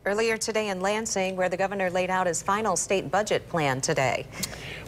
Earlier today in Lansing, where the governor laid out his final state budget plan today.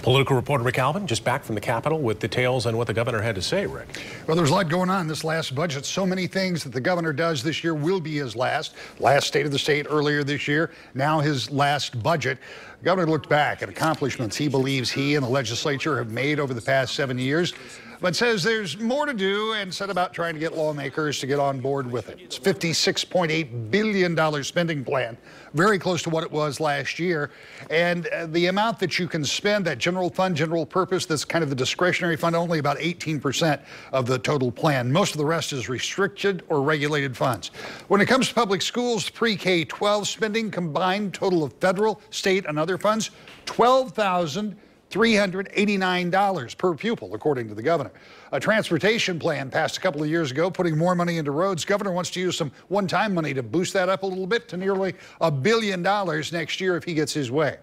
Political reporter Rick Alvin just back from the Capitol with details on what the governor had to say, Rick. Well, there's a lot going on this last budget. So many things that the governor does this year will be his last state of the state earlier this year, now his last budget. The governor looked back at accomplishments he believes he and the legislature have made over the past 7 years, but says there's more to do and set about trying to get lawmakers to get on board with it. It's a $56.8 billion spending plan, very close to what it was last year. And the amount that you can spend, that general fund, general purpose, that's kind of the discretionary fund, only about 18% of the total plan. Most of the rest is restricted or regulated funds. When it comes to public schools, pre-K-12 spending, combined total of federal, state, and other funds, $12,389 per pupil, according to the governor. A transportation plan passed a couple of years ago, putting more money into roads. Governor wants to use some one-time money to boost that up a little bit to nearly $1 billion next year if he gets his way.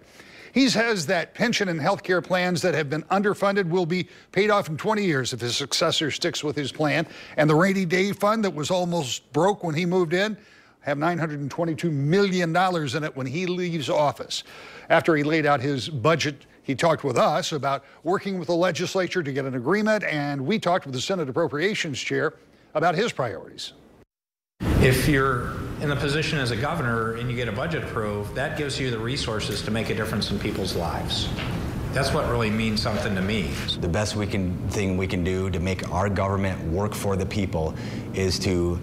He says that pension and health care plans that have been underfunded will be paid off in 20 years if his successor sticks with his plan. And the rainy day fund that was almost broke when he moved in have $922 million in it when he leaves office. After he laid out his budget, he talked with us about working with the legislature to get an agreement, and we talked with the Senate Appropriations Chair about his priorities. If you're in a position as a governor and you get a budget approved, that gives you the resources to make a difference in people's lives. That's what really means something to me. The best thing we can do to make our government work for the people is to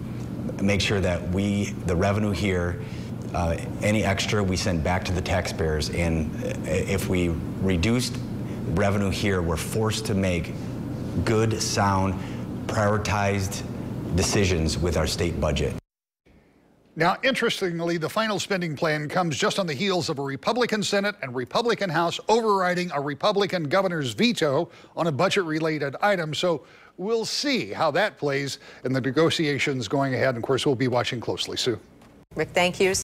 make sure that the revenue here, any extra we send back to the taxpayers, and if we reduced revenue here, we're forced to make good, sound, prioritized decisions with our state budget. Now, interestingly, the final spending plan comes just on the heels of a Republican Senate and Republican House overriding a Republican governor's veto on a budget-related item. So we'll see how that plays in the negotiations going ahead. And of course, we'll be watching closely, Sue. Rick, thank you.